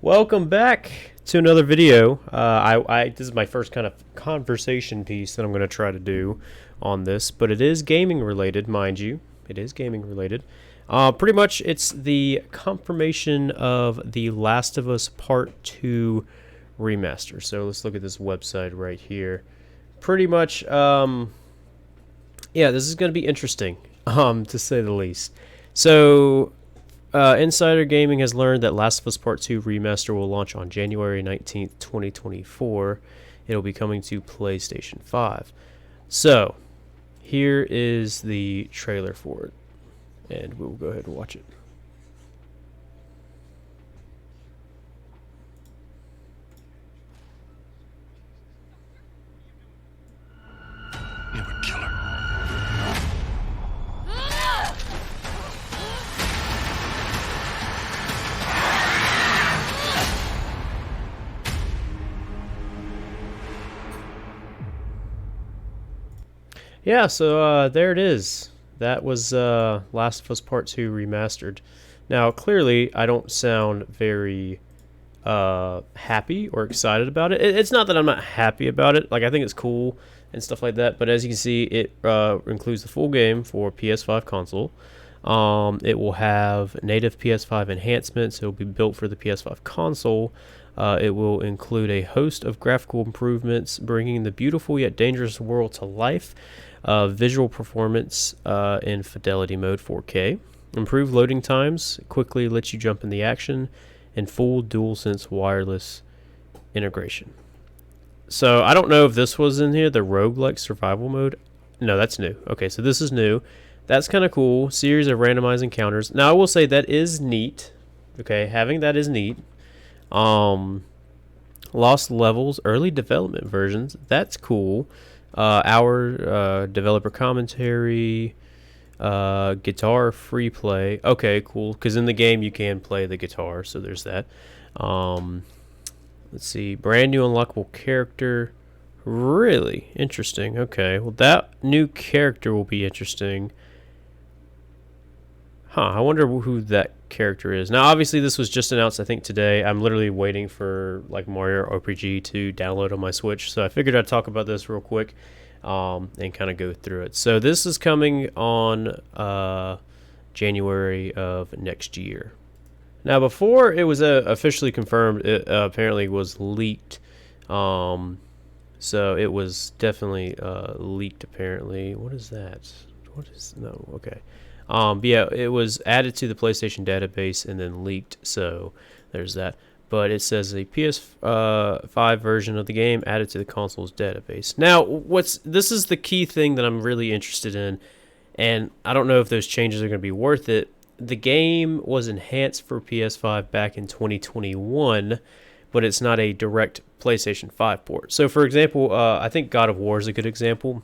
Welcome back to another video. This is my first kind of conversation piece that I'm going to try to do on this, but it is gaming related, mind you. It is gaming related. Pretty much, it's the confirmation of The Last of Us Part 2 remaster. So let's look at this website right here. Pretty much, yeah, this is going to be interesting, to say the least. So Insider Gaming has learned that Last of Us Part 2 Remaster will launch on January 19th, 2024. It'll be coming to PlayStation 5. So, here is the trailer for it. And we'll go ahead and watch it. You would kill her. Yeah, so there it is. That was Last of Us Part 2 Remastered. Now, clearly, I don't sound very happy or excited about it. It's not that I'm not happy about it. Like, I think it's cool and stuff like that. But as you can see, it includes the full game for PS5 console. It will have native PS5 enhancements. It will be built for the PS5 console. It will include a host of graphical improvements, bringing the beautiful yet dangerous world to life. Visual performance in fidelity mode 4K. Improved loading times, quickly lets you jump in the action, and full DualSense wireless integration. So I don't know if this was in here, the roguelike survival mode. No, that's new. Okay, so this is new. That's kind of cool. Series of randomized encounters. Now I will say that is neat. Okay, having that is neat. Lost levels, early development versions. That's cool. Our developer commentary, guitar free play. Okay, cool. Because in the game you can play the guitar, so there's that. Let's see, brand new unlockable character. Really interesting. Okay, well that new character will be interesting. I wonder who that character is. Now, obviously, this was just announced, I think, today. I'm literally waiting for, like, Mario RPG to download on my Switch. So I figured I'd talk about this real quick and kind of go through it. So this is coming on January of next year. Now, before it was officially confirmed, it apparently was leaked. So it was definitely leaked, apparently. What is that? No, okay. But yeah, it was added to the PlayStation database and then leaked, so there's that. But it says a PS5 version of the game added to the console's database. Now, this is the key thing that I'm really interested in, and I don't know if those changes are going to be worth it. The game was enhanced for PS5 back in 2021, but it's not a direct PlayStation 5 port. So, for example, I think God of War is a good example.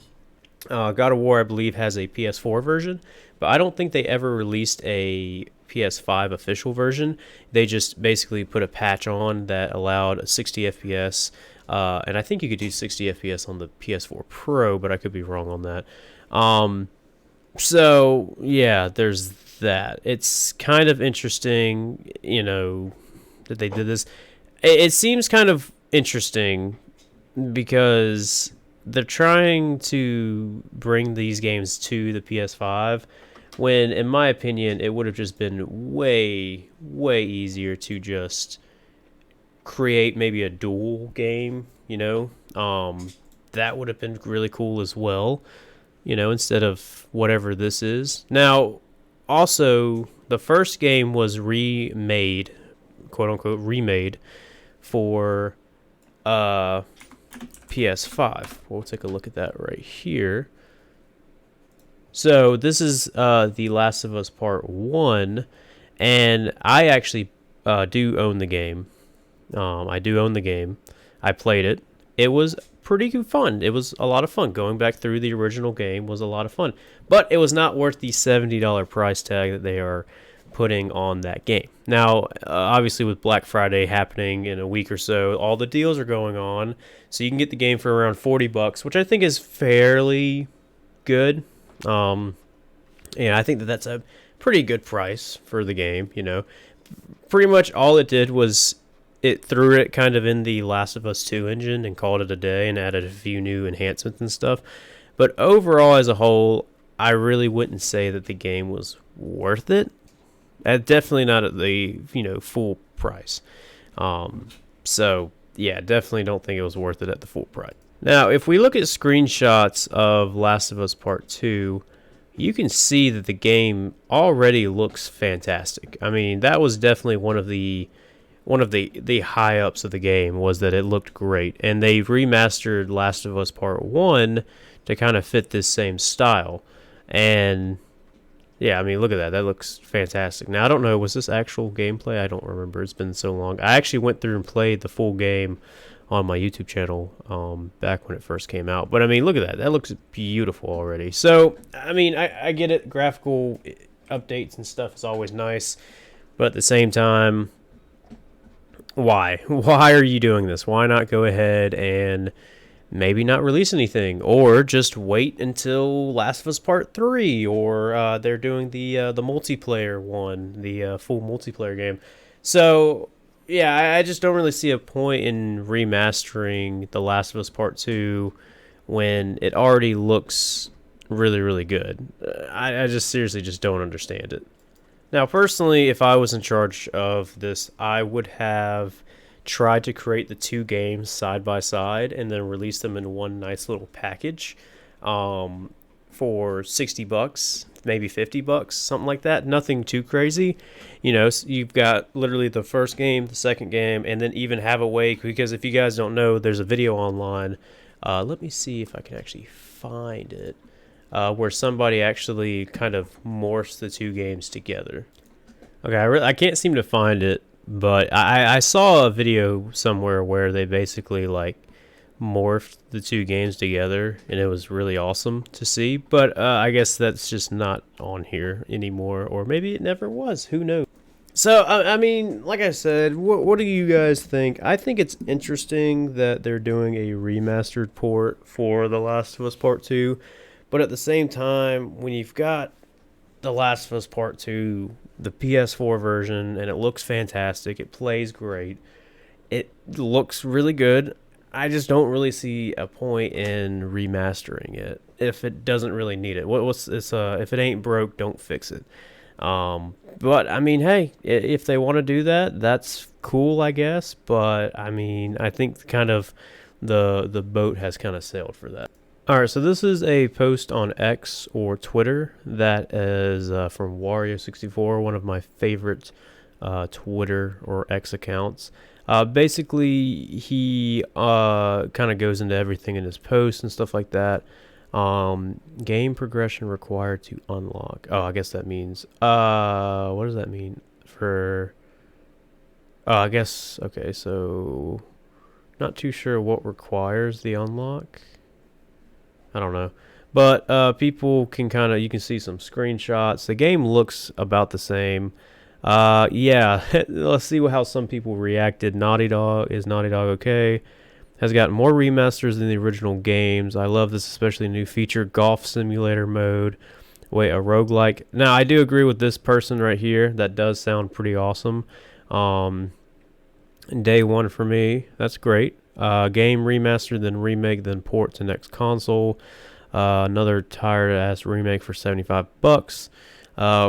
God of War, I believe, has a PS4 version, but I don't think they ever released a PS5 official version. They just basically put a patch on that allowed 60 FPS, and I think you could do 60 FPS on the PS4 Pro, but I could be wrong on that. So, yeah, there's that. It's kind of interesting, that they did this. It seems kind of interesting because they're trying to bring these games to the PS5 when, in my opinion, it would have just been way, way easier to just create maybe a dual game, that would have been really cool as well, instead of whatever this is. Now, also, the first game was remade, quote-unquote, remade for PS5. We'll take a look at that right here. So this is The Last of Us Part 1, and I actually do own the game. I do own the game. I played it. It was pretty good fun. It was a lot of fun. Going back through the original game was a lot of fun. But it was not worth the $70 price tag that they are putting on that game. Now, obviously with Black Friday happening in a week or so, all the deals are going on, so you can get the game for around $40, which I think is fairly good. I think that's a pretty good price for the game. Pretty much all it did was it threw it kind of in the Last of Us 2 engine and called it a day and added a few new enhancements and stuff. But overall, as a whole, I really wouldn't say that the game was worth it. Definitely not at the full price. So yeah, definitely don't think it was worth it at the full price. Now, if we look at screenshots of Last of Us Part 2, you can see that the game already looks fantastic. I mean, that was definitely one of the high ups of the game, was that it looked great. And they've remastered Last of Us Part 1 to kind of fit this same style. And yeah, I mean, look at that. That looks fantastic. Now, I don't know, was this actual gameplay? I don't remember. It's been so long. I actually went through and played the full game on my YouTube channel back when it first came out. But I mean, look at that. That looks beautiful already. So, I mean, I get it. Graphical updates and stuff is always nice. But at the same time, why? Why are you doing this? Why not go ahead and maybe not release anything, or just wait until Last of Us Part 3, or they're doing the multiplayer one, the full multiplayer game. So yeah, I just don't really see a point in remastering The Last of Us Part 2 when it already looks really, really good. I just seriously just don't understand it. Now, personally, if I was in charge of this, I would have tried to create the two games side by side and then release them in one nice little package for $60, maybe $50, something like that. Nothing too crazy. So you've got literally the first game, the second game, and then even have a way, because if you guys don't know, there's a video online. Let me see if I can actually find it. Where somebody actually kind of morphs the two games together. Okay, I can't seem to find it, but I saw a video somewhere where they basically like morphed the two games together, and it was really awesome to see. But I guess that's just not on here anymore, or maybe it never was. Who knows? So, I mean, like I said, what do you guys think? I think it's interesting that they're doing a remastered port for The Last of Us Part 2. But at the same time, when you've got The Last of Us Part 2, the PS4 version, and it looks fantastic, it plays great, it looks really good, I just don't really see a point in remastering it if it doesn't really need it. If it ain't broke, don't fix it. But I mean, hey, if they want to do that, that's cool, I guess. But I mean, I think kind of the boat has kind of sailed for that. Alright, so this is a post on X or Twitter that is from Wario64, one of my favorite Twitter or X accounts. Basically, he kind of goes into everything in his posts and stuff like that. Game progression required to unlock. Oh, I guess that means... what does that mean? I guess... Okay, so... Not too sure what requires the unlock. I don't know. But people can kind of, you can see some screenshots. The game looks about the same. Yeah, let's see how some people reacted. Naughty Dog okay? Has got more remasters than the original games. I love this, especially new feature, Golf Simulator mode. Wait, a roguelike. Now, I do agree with this person right here. That does sound pretty awesome. Day one for me. That's great. Game remaster, then remake, then port to next console. Another tired ass remake for $75.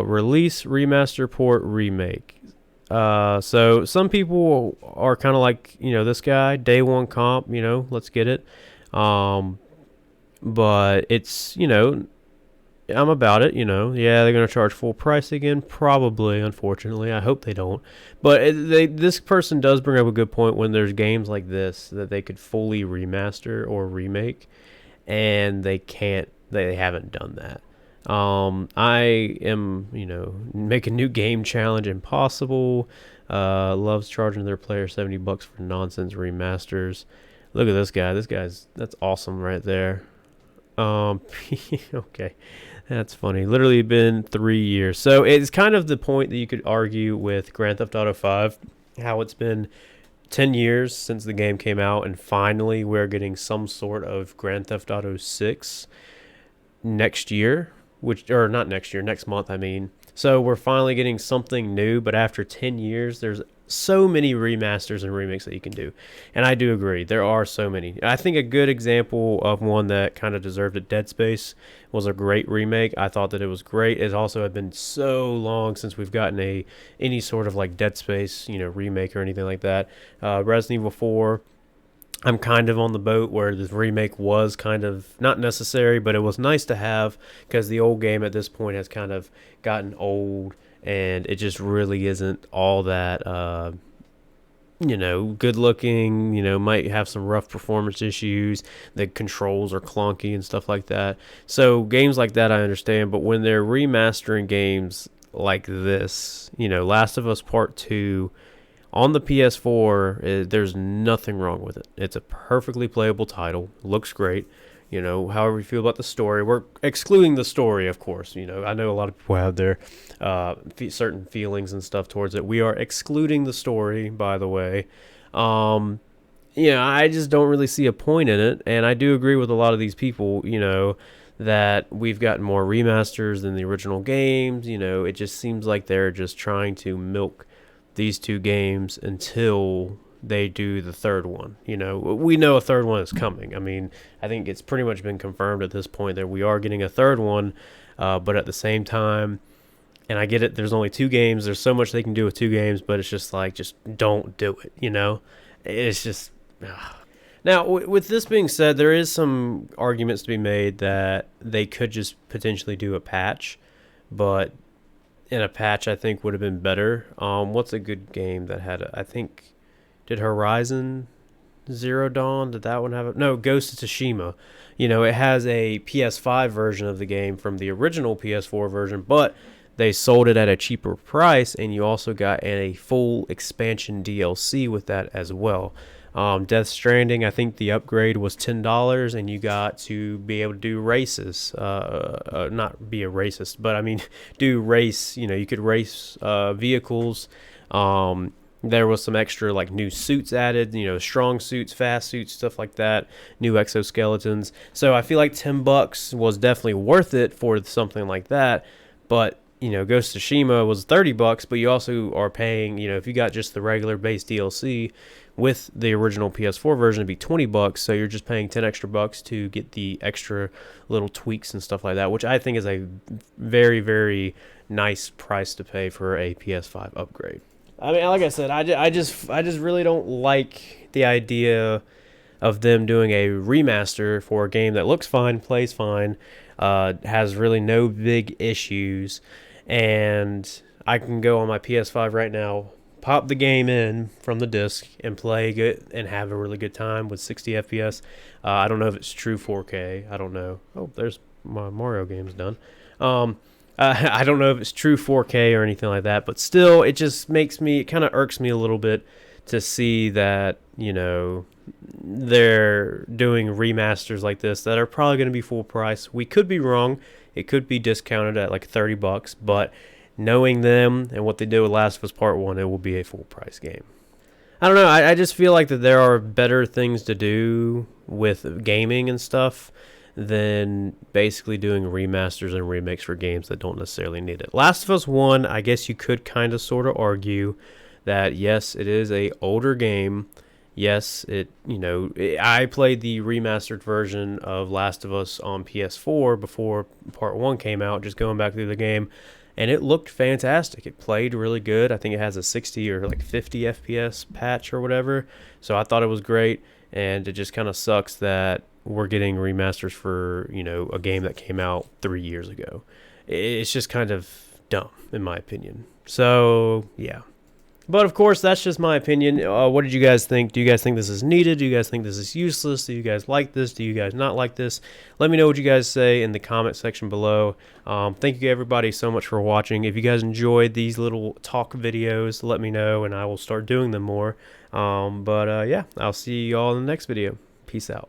Release, remaster, port, remake. So some people are kind of like, this guy, day one comp, let's get it. But it's, I'm about it, Yeah, they're going to charge full price again, probably, unfortunately. I hope they don't. But this person does bring up a good point when there's games like this that they could fully remaster or remake, and they haven't done that. I am, making new game challenge impossible. Loves charging their players $70 for nonsense remasters. Look at this guy. That's awesome right there. Okay. That's funny. Literally been 3 years. So it's kind of the point that you could argue with Grand Theft Auto 5, how it's been 10 years since the game came out, and finally we're getting some sort of Grand Theft Auto 6 next year, next month, I mean. So we're finally getting something new, but after 10 years, there's so many remasters and remakes that you can do. And I do agree. There are so many. I think a good example of one that kind of deserved it, Dead Space, was a great remake. I thought that it was great. It also had been so long since we've gotten any sort of like Dead Space, remake or anything like that. Resident Evil 4, I'm kind of on the boat where the remake was kind of not necessary, but it was nice to have because the old game at this point has kind of gotten old and it just really isn't all that good looking, might have some rough performance issues. The controls are clunky and stuff like that. So games like that I understand, but when they're remastering games like this, Last of Us Part 2 on the PS4, there's nothing wrong with it. It's a perfectly playable title. Looks great. However you feel about the story. We're excluding the story, of course. I know a lot of people have their certain feelings and stuff towards it. We are excluding the story, by the way. I just don't really see a point in it. And I do agree with a lot of these people, that we've gotten more remasters than the original games. It just seems like they're just trying to milk these two games until they do the third one. We know a third one is coming. I mean, I think it's pretty much been confirmed at this point that we are getting a third one, but at the same time, and I get it, there's only two games, there's so much they can do with two games, but it's just like, just don't do it, It's just... Now, with this being said, there is some arguments to be made that they could just potentially do a patch, but in a patch I think would have been better. What's a good game that had I think... Did Horizon Zero Dawn, did that one have it? No, Ghost of Tsushima. It has a PS5 version of the game from the original PS4 version, but they sold it at a cheaper price, and you also got a full expansion DLC with that as well. Death Stranding, I think the upgrade was $10, and you got to be able to do races. Not be a racist, but I mean, do race. You could race vehicles. There was some extra like new suits added, strong suits, fast suits, stuff like that, new exoskeletons. So I feel like $10 was definitely worth it for something like that. But, Ghost of Tsushima was $30, but you also are paying, if you got just the regular base DLC with the original PS4 version, it'd be $20. So you're just paying 10 extra bucks to get the extra little tweaks and stuff like that, which I think is a very, very nice price to pay for a PS5 upgrade. I mean, like I said, I just really don't like the idea of them doing a remaster for a game that looks fine, plays fine, has really no big issues, and I can go on my PS5 right now, pop the game in from the disc, and play good and have a really good time with 60 FPS. I don't know if it's true 4K. I don't know. Oh, there's my Mario games done. I don't know if it's true 4K or anything like that, but still, it just it kind of irks me a little bit to see that, they're doing remasters like this that are probably going to be full price. We could be wrong. It could be discounted at like $30, but knowing them and what they did with Last of Us Part 1, it will be a full price game. I don't know. I just feel like that there are better things to do with gaming and stuff than basically doing remasters and remakes for games that don't necessarily need it. Last of Us 1, I guess you could kind of sort of argue that, yes, it is a older game. Yes, I played the remastered version of Last of Us on PS4 before Part 1 came out, just going back through the game, and it looked fantastic. It played really good. I think it has a 60 or like 50 FPS patch or whatever, so I thought it was great, and it just kind of sucks that we're getting remasters for, a game that came out 3 years ago. It's just kind of dumb, in my opinion. So, yeah. But, of course, that's just my opinion. What did you guys think? Do you guys think this is needed? Do you guys think this is useless? Do you guys like this? Do you guys not like this? Let me know what you guys say in the comment section below. Thank you, everybody, so much for watching. If you guys enjoyed these little talk videos, let me know, and I will start doing them more. Yeah, I'll see you all in the next video. Peace out.